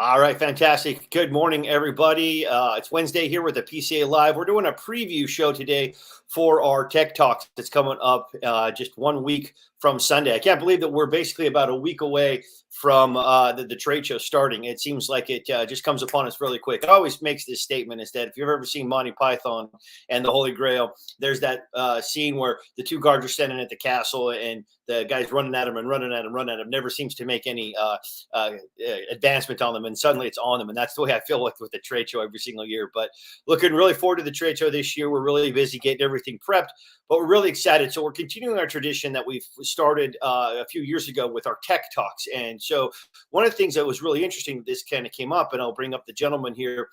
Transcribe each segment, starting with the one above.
All right, fantastic. Good morning, everybody. It's Wednesday here with the PCA Live. We're doing a preview show today for our Tech Talks that's coming up just 1 week from Sunday. I can't believe that we're basically about a week away from the trade show starting. It seems like it just comes upon us really quick. It always makes this statement is that if you've ever seen Monty Python and the Holy Grail, there's that scene where the two guards are standing at the castle and the guy's running at him and running at him, never seems to make any advancement on them. And suddenly it's on them. And that's the way I feel like with the trade show every single year. But looking really forward to the trade show this year. We're really busy getting everything prepped, but we're really excited. So we're continuing our tradition that we've started a few years ago with our Tech Talks. And so one of the things that was really interesting, this kind of came up, and I'll bring up the gentleman here.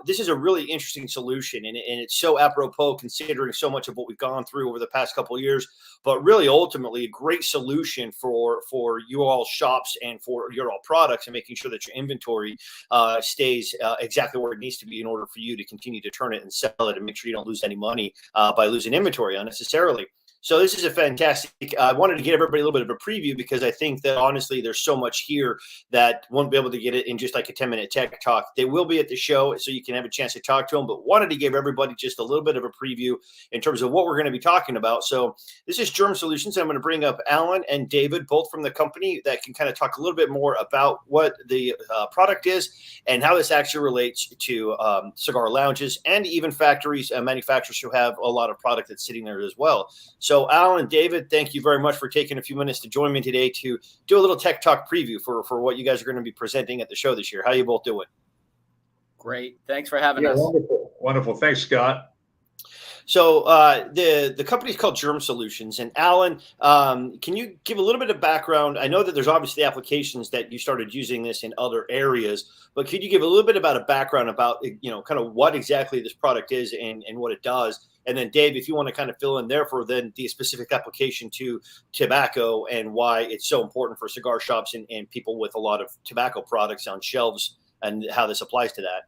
This is a really interesting solution, and it's so apropos considering so much of what we've gone through over the past couple of years, but really ultimately a great solution for you all shops and for your all products, and making sure that your inventory stays exactly where it needs to be in order for you to continue to turn it and sell it and make sure you don't lose any money by losing inventory unnecessarily. So this is a fantastic, I wanted to give everybody a little bit of a preview because I think that honestly, there's so much here that won't be able to get it in just like a 10-minute tech talk. They will be at the show so you can have a chance to talk to them, but wanted to give everybody just a little bit of a preview in terms of what we're going to be talking about. So this is Germ Solutions. I'm going to bring up Alan and David, both from the company, that can kind of talk a little bit more about what the product is and how this actually relates to cigar lounges and even factories and manufacturers who have a lot of product that's sitting there as well. So Alan, David, thank you very much for taking a few minutes to join me today to do a little tech talk preview for what you guys are going to be presenting at the show this year. How are you both doing? Great. Thanks for having us. Wonderful. Thanks, Scott. So the company is called Germ Solutions. And Alan, can you give a little bit of background? I know that there's obviously applications that you started using this in other areas, but could you give a little bit about a background about, kind of what exactly this product is and what it does? And then Dave, if you want to kind of fill in there for then the specific application to tobacco and why it's so important for cigar shops and people with a lot of tobacco products on shelves and how this applies to that.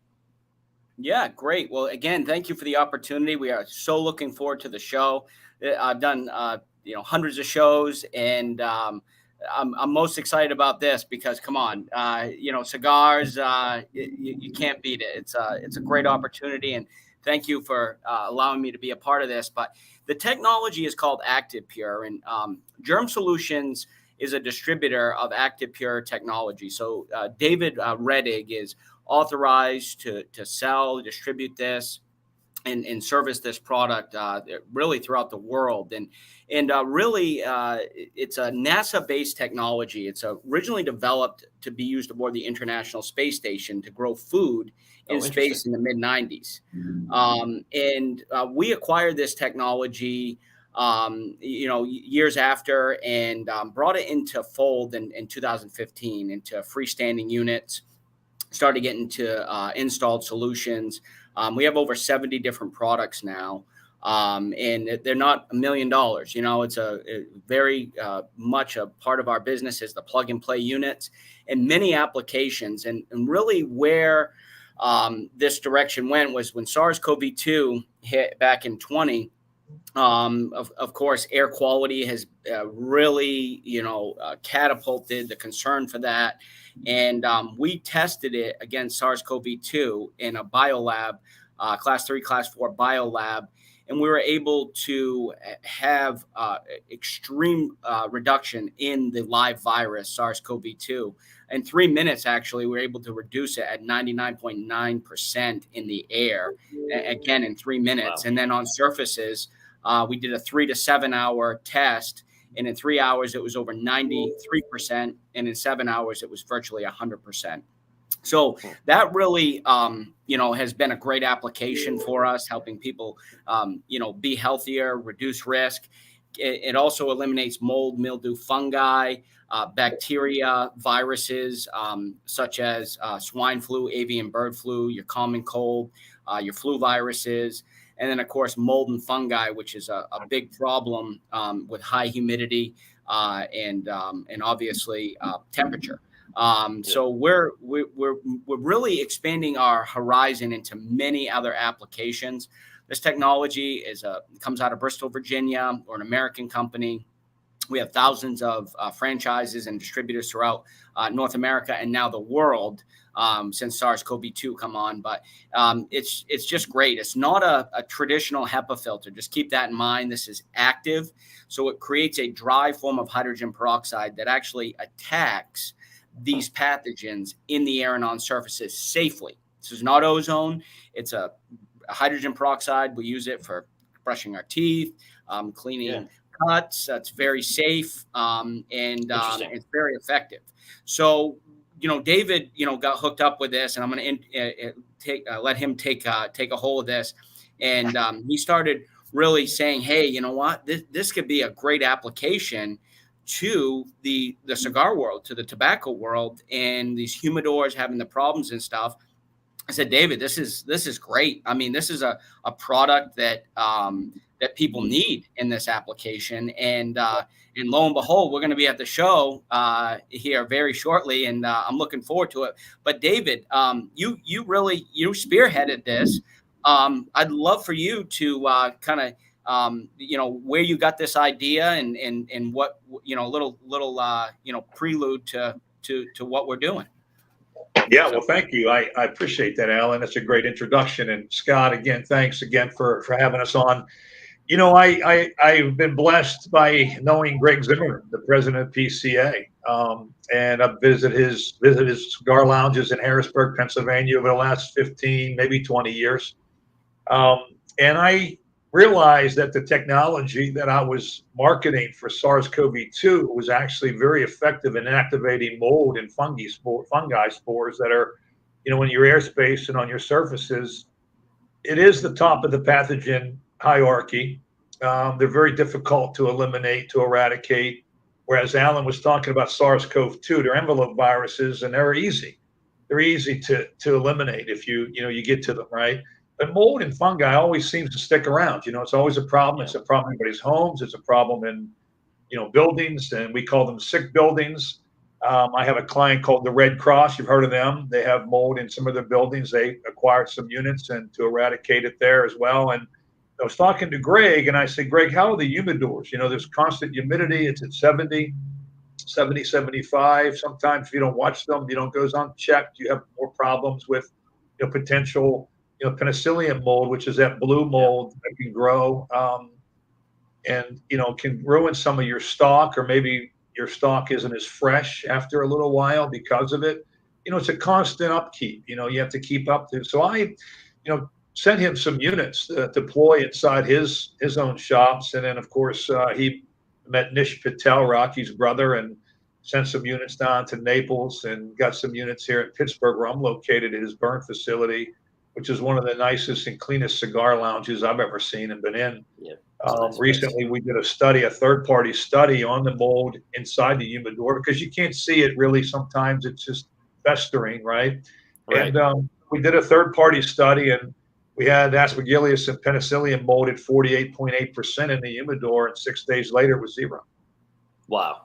Yeah, great. Well, again, thank you for the opportunity. We are so looking forward to the show. I've done, hundreds of shows, and I'm most excited about this because, come on, cigars, you can't beat it. It's a great opportunity, and thank you for allowing me to be a part of this. But the technology is called ActivePure, and Germ Solutions is a distributor of ActivePure Technology. So David Reddig is authorized to sell, distribute this, and service this product really throughout the world. And really, it's a NASA-based technology. It's originally developed to be used aboard the International Space Station to grow food in space in the mid-90s. And we acquired this technology years after, and brought it into fold in 2015 into freestanding units. Started getting to installed solutions. We have over 70 different products now, and they're not $1 million. It's a very much a part of our business is the plug and play units and many applications. And really where this direction went was when SARS-CoV-2 hit back in 20. Of course, air quality has really, catapulted the concern for that. And we tested it against SARS-CoV-2 in a biolab, class 3, class 4 biolab. And we were able to have extreme reduction in the live virus, SARS-CoV-2. In 3 minutes, actually, we were able to reduce it at 99.9% in the air, again, in 3 minutes. Wow. And then on surfaces, we did a 3 to 7 hour test. And in 3 hours, it was over 93%. And in 7 hours, it was virtually 100%. So that really, has been a great application for us, helping people, be healthier, reduce risk. It also eliminates mold, mildew, fungi, bacteria, viruses, such as swine flu, avian bird flu, your common cold, your flu viruses. And then, of course, mold and fungi, which is a big problem with high humidity and obviously temperature. So we're really expanding our horizon into many other applications. This technology comes out of Bristol, Virginia. We're an American company. We have thousands of franchises and distributors throughout North America and now the world since SARS-CoV-2 come on. But it's just great. It's not a traditional HEPA filter. Just keep that in mind. This is active. So it creates a dry form of hydrogen peroxide that actually attacks these pathogens in the air and on surfaces safely. This is not ozone. It's a hydrogen peroxide. We use it for brushing our teeth, cleaning cuts. That's very safe, and it's very effective. So, David, got hooked up with this, and I'm going to let him take a hold of this. And he started really saying, hey, you know what, this could be a great application to the cigar world, to the tobacco world, and these humidors having the problems and stuff. I said, David, this is great. I mean, this is a product that people need in this application. And lo and behold, we're going to be at the show here very shortly, and I'm looking forward to it. But David, you spearheaded this. I'd love for you to kind of where you got this idea and what little prelude to what we're doing. Yeah, well, thank you. I appreciate that, Alan. That's a great introduction. And Scott, again, thanks again for having us on. I've been blessed by knowing Greg Zimmerman, the president of PCA, and I've visited his cigar lounges in Harrisburg, Pennsylvania over the last 15, maybe 20 years. And I realized that the technology that I was marketing for SARS-CoV-2 was actually very effective in inactivating mold and fungi spores that are, in your airspace and on your surfaces. It is the top of the pathogen hierarchy. They're very difficult to eliminate, to eradicate. Whereas Alan was talking about SARS-CoV-2, they're envelope viruses, and they're easy. They're easy to eliminate if you get to them, right? But mold and fungi always seems to stick around. It's always a problem. It's a problem in everybody's homes. It's a problem in, buildings, and we call them sick buildings. I have a client called the Red Cross. You've heard of them. They have mold in some of their buildings. They acquired some units and to eradicate it there as well. And I was talking to Greg, and I said, Greg, how are the humidors? There's constant humidity. It's at 70, 75. Sometimes if you don't watch them, goes unchecked. You have more problems with potential penicillium mold, which is that blue mold that can grow and can ruin some of your stock, or maybe your stock isn't as fresh after a little while because of it. It's a constant upkeep. You have to keep up to. So I, sent him some units to deploy inside his own shops, and then of course he met Nish Patel, Rocky's brother, and sent some units down to Naples and got some units here in Pittsburgh, where I'm located at his burn facility, which is one of the nicest and cleanest cigar lounges I've ever seen and been in. Yeah, recently, we did a third-party study on the mold inside the humidor, because you can't see it really. Sometimes it's just festering, right? And we did a third-party study, and we had Aspergillus and penicillium mold at 48.8% in the humidor, and 6 days later it was 0. Wow.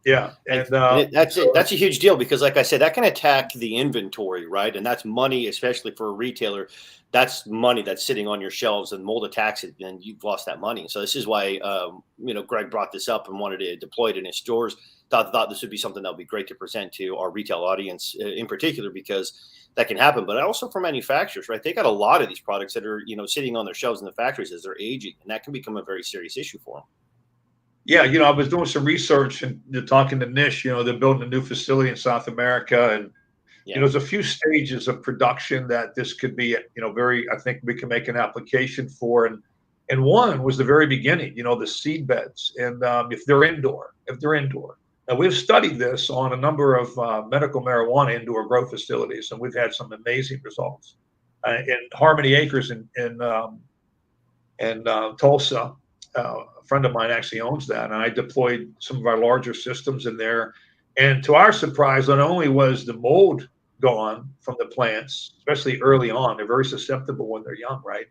Yeah, and that's a huge deal, because, like I said, that can attack the inventory, right? And that's money, especially for a retailer. That's money that's sitting on your shelves, and mold attacks it, and you've lost that money. So this is why, Greg brought this up and wanted to deploy it in his stores. Thought this would be something that would be great to present to our retail audience in particular, because that can happen. But also for manufacturers, right? They got a lot of these products that are, sitting on their shelves in the factories as they're aging, and that can become a very serious issue for them. Yeah, I was doing some research and talking to Nish. They're building a new facility in South America, and there's a few stages of production that this could be, I think we can make an application for. And one was the very beginning, the seed beds, and if they're indoor. Now, we've studied this on a number of medical marijuana indoor grow facilities, and we've had some amazing results. In Harmony Acres in Tulsa, a friend of mine actually owns that, and I deployed some of our larger systems in there. And to our surprise, not only was the mold gone from the plants, especially early on, they're very susceptible when they're young, right?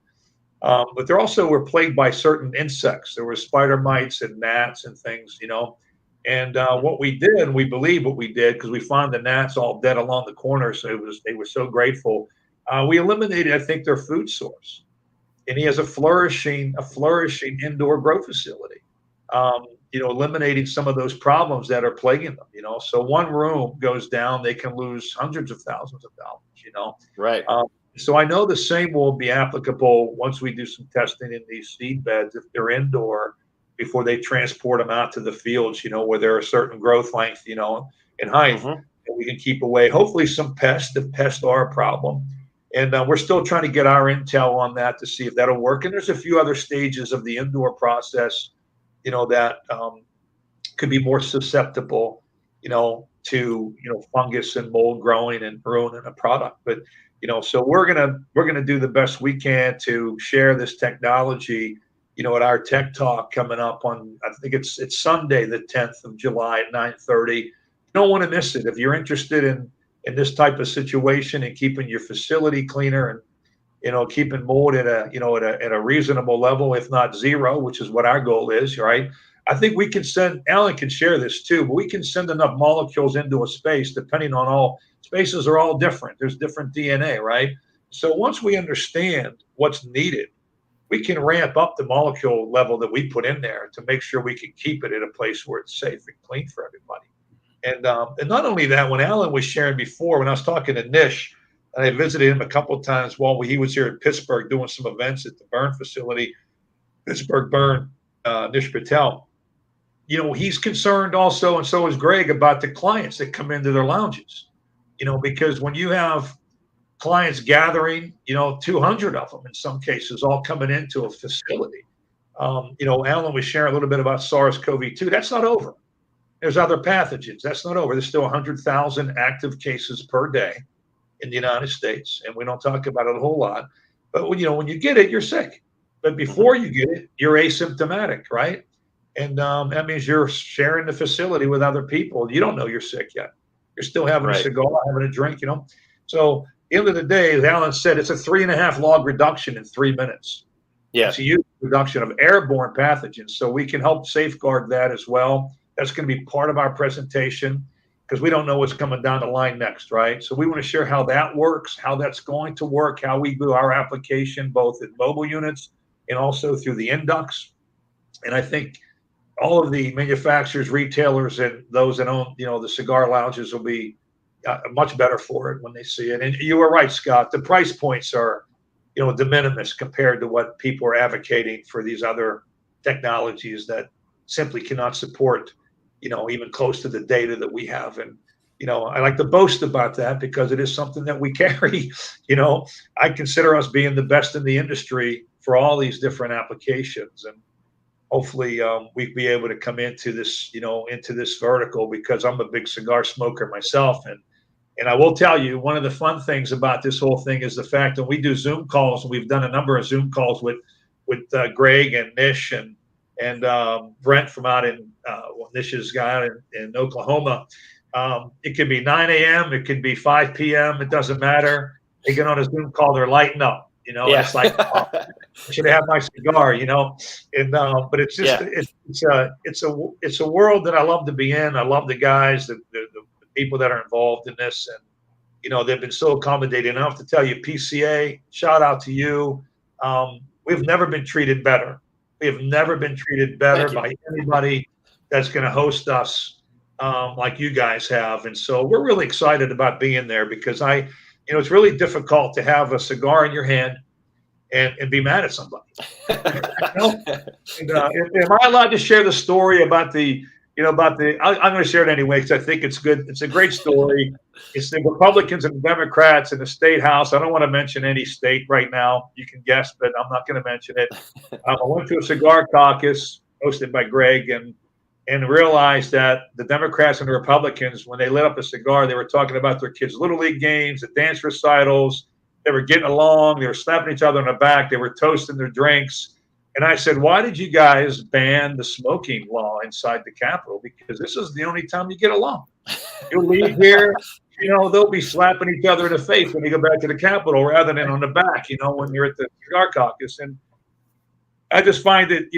But they also were plagued by certain insects. There were spider mites and gnats and things, And what we did, we believe what we did, because we found the gnats all dead along the corner, so they were so grateful. We eliminated, I think, their food source. And he has a flourishing indoor grow facility. eliminating some of those problems that are plaguing them. So one room goes down, they can lose hundreds of thousands of dollars. Right. So I know the same will be applicable once we do some testing in these seed beds if they're indoor before they transport them out to the fields, where there are certain growth length, and height, and we can keep away hopefully some pests if pests are a problem. And we're still trying to get our intel on that to see if that'll work. And there's a few other stages of the indoor process, that could be more susceptible, to fungus and mold growing and ruining a product. But so we're gonna do the best we can to share this technology, at our Tech Talk coming up on, I think it's Sunday the 10th of July at 9:30. You don't want to miss it if you're interested in this type of situation and keeping your facility cleaner and keeping mold at a reasonable level, if not zero, which is what our goal is, right? I think we can Alan can share this too, but we can send enough molecules into a space, depending on all spaces are all different. There's different DNA, right? So once we understand what's needed, we can ramp up the molecule level that we put in there to make sure we can keep it at a place where it's safe and clean for everybody. And not only that, when Alan was sharing before, when I was talking to Nish, and I visited him a couple of times while he was here in Pittsburgh doing some events at the burn facility, Pittsburgh Burn, Nish Patel. He's concerned also, and so is Greg, about the clients that come into their lounges. Because when you have clients gathering, 200 of them in some cases, all coming into a facility. Alan was sharing a little bit about SARS-CoV-2. That's not over. There's other pathogens. That's not over. There's still 100,000 active cases per day in the United States, and we don't talk about it a whole lot. But when you get it, you're sick. But before you get it, you're asymptomatic, right? And that means you're sharing the facility with other people. You don't know you're sick yet. You're still having a cigar, having a drink, So at the end of the day, as Alan said, it's a 3.5 log reduction in 3 minutes. Yeah. It's a huge reduction of airborne pathogens. So we can help safeguard that as well. That's going to be part of our presentation because we don't know what's coming down the line next, right? So we want to share how that works, how that's going to work, how we do our application, both in mobile units and also through the Indux. And I think all of the manufacturers, retailers, and those that own, the cigar lounges will be much better for it when they see it. And you were right, Scott. The price points are, de minimis compared to what people are advocating for these other technologies that simply cannot support, even close to the data that we have. And, I like to boast about that because it is something that we carry. I consider us being the best in the industry for all these different applications. And hopefully we'd be able to come into this, into this vertical because I'm a big cigar smoker myself. And I will tell you, one of the fun things about this whole thing is the fact that we do Zoom calls, and we've done a number of Zoom calls with Greg and Nish and Brent from out in Nish's guy in Oklahoma. It could be 9 a.m. It could be 5 p.m. It doesn't matter. They get on a Zoom call, they're lighting up. Yeah. It's like, oh, I should have my cigar, and but it's just it's a world that I love to be in. I love the guys, the people that are involved in this, and they've been so accommodating. I have to tell you, PCA, shout out to you. We've never been treated better. We have never been treated better by anybody that's going to host us like you guys have, and so we're really excited about being there because it's really difficult to have a cigar in your hand and be mad at somebody. Am I allowed to share the story about I'm going to share it anyway because I think it's good. It's a great story. It's the Republicans and the Democrats in the state house. I don't want to mention any state right now. You can guess, but I'm not going to mention it. I went to a cigar caucus hosted by Greg and realized that the Democrats and the Republicans, when they lit up a cigar, they were talking about their kids' Little League games, the dance recitals. They were getting along. They were slapping each other on the back. They were toasting their drinks. And I said, why did you guys ban the smoking law inside the Capitol? Because this is the only time you get along. You'll leave here, they'll be slapping each other in the face when you go back to the Capitol rather than on the back, when you're at the cigar caucus. And I just find that,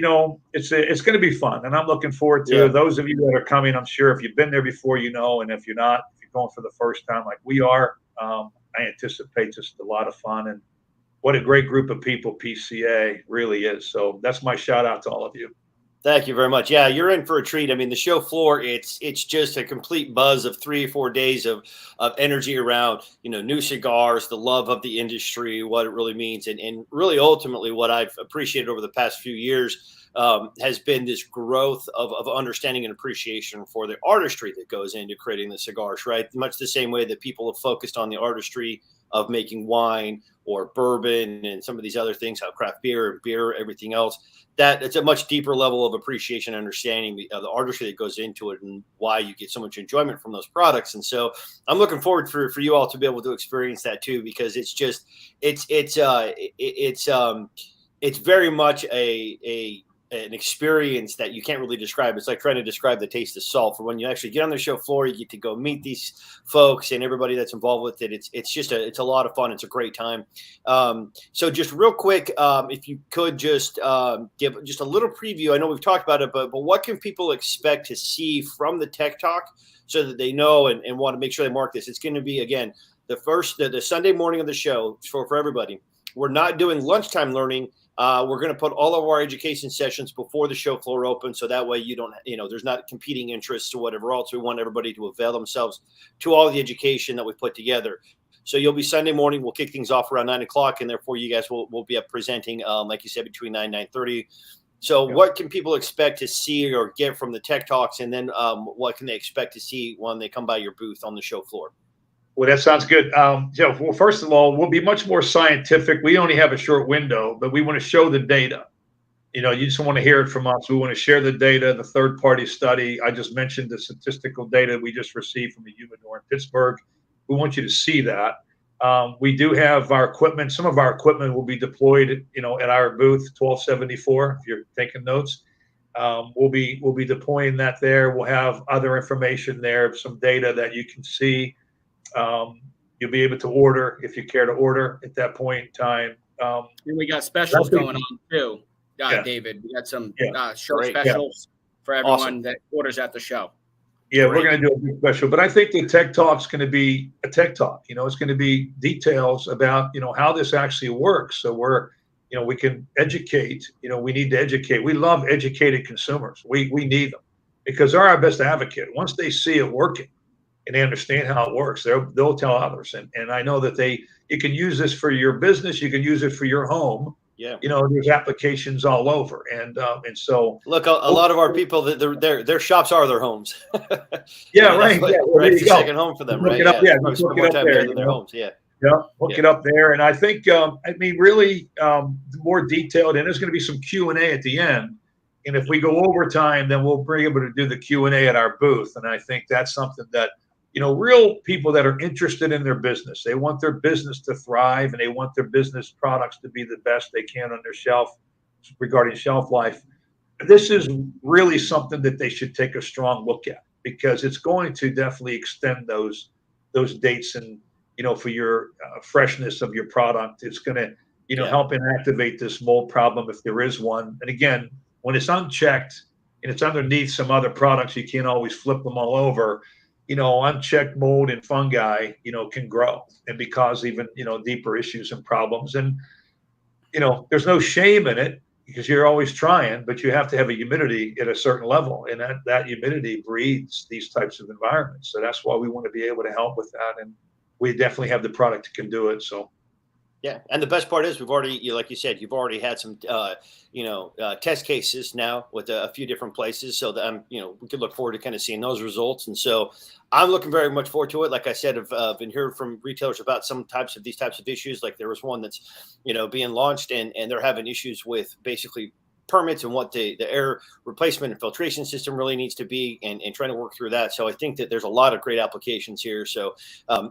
it's going to be fun. And I'm looking forward to those of you that are coming. I'm sure if you've been there before, and if you're not, if you're going for the first time like we are, I anticipate just a lot of fun. And what a great group of people PCA really is. So that's my shout out to all of you. Thank you very much. Yeah, you're in for a treat. I mean, the show floor, it's just a complete buzz of 3 or 4 days of energy around, new cigars, the love of the industry, what it really means. And really ultimately what I've appreciated over the past few years has been this growth of understanding and appreciation for the artistry that goes into creating the cigars, right? Much the same way that people have focused on the artistry of making wine or bourbon and some of these other things, how craft beer and beer, everything else, that it's a much deeper level of appreciation and understanding the artistry that goes into it and why you get so much enjoyment from those products. And so I'm looking forward for you all to be able to experience that too, because it's just, it's very much an experience that you can't really describe. It's like trying to describe the taste of salt. For when you actually get on the show floor, you get to go meet these folks and everybody that's involved with it. It's a lot of fun. It's a great time. So just real quick, if you could just give just a little preview. I know we've talked about it, but what can people expect to see from the Tech Talk so that they know and want to make sure they mark this? It's going to be, again, the Sunday morning of the show for everybody. We're not doing lunchtime learning. We're going to put all of our education sessions before the show floor open. So that way you don't, there's not competing interests or whatever else. We want everybody to avail themselves to all the education that we put together. So you'll be Sunday morning. We'll kick things off around 9 o'clock. And therefore you guys will be up presenting, like you said, between 9 and 9:30. So what can people expect to see or get from the Tech Talks? And then what can they expect to see when they come by your booth on the show floor? Well, that sounds good. Well, first of all, we'll be much more scientific. We only have a short window, but we want to show the data. You just want to hear it from us. We want to share the data, the third-party study. I just mentioned the statistical data we just received from the humidor in Pittsburgh. We want you to see that. We do have our equipment. Some of our equipment will be deployed, at our booth 1274. If you're taking notes, we'll be deploying that there. We'll have other information there, some data that you can see. You'll be able to order if you care to order at that point in time. And we got specials going on too, David. We got some show specials for everyone that orders at the show. Yeah, we're going to do a big special, but I think the Tech Talk's going to be a Tech Talk. It's going to be details about how this actually works. So we can educate. We need to educate. We love educated consumers. We need them because they're our best advocate. Once they see it working and they understand how it works, they'll tell others. And I know that you can use this for your business. You can use it for your home. Yeah. There's applications all over. And so look, a lot of our people, their shops are their homes. Yeah, right. Like, yeah, well, right. It's a second home for them, right? Spend more time there than their homes. Yeah. Yeah, hook it up there. And I think, really more detailed, and there's going to be some Q&A at the end. And if we go over time, then we'll be able to do the Q&A at our booth. And I think that's something that, real people that are interested in their business, they want their business to thrive and they want their business products to be the best they can on their shelf regarding shelf life. This is really something that they should take a strong look at because it's going to definitely extend those dates and, for your freshness of your product. It's going to, help inactivate this mold problem if there is one. And again, when it's unchecked and it's underneath some other products, you can't always flip them all over. Unchecked mold and fungi, can grow and because even, deeper issues and problems. And, there's no shame in it because you're always trying, but you have to have a humidity at a certain level. And that humidity breeds these types of environments. So that's why we want to be able to help with that. And we definitely have the product that can do it. So. Yeah, and the best part is we've already, like you said, you've already had some, test cases now with a few different places, so that we could look forward to kind of seeing those results. And so I'm looking very much forward to it. Like I said, I've been hearing from retailers about these types of issues. Like there was one that's, being launched and they're having issues with basically permits and what the air replacement and filtration system really needs to be and trying to work through that. So I think that there's a lot of great applications here. So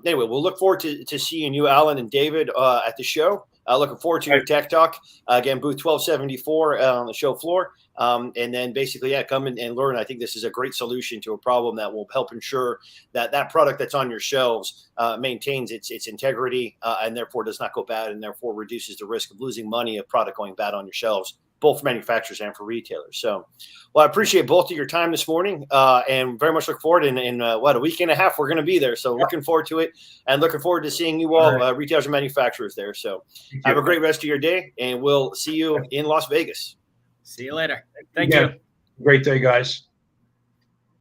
anyway, we'll look forward to seeing you, Alan and David, at the show. Looking forward to your Tech Talk. Again, booth 1274 on the show floor. And then basically, come and learn. I think this is a great solution to a problem that will help ensure that product that's on your shelves maintains its integrity and therefore does not go bad and therefore reduces the risk of losing money of product going bad on your shelves, both for manufacturers and for retailers. So, I appreciate both of your time this morning and very much look forward in a week and a half, we're going to be there. So looking forward to it and looking forward to seeing you all retailers and manufacturers there. So have a great rest of your day and we'll see you in Las Vegas. See you later. Thank you. Great day, guys.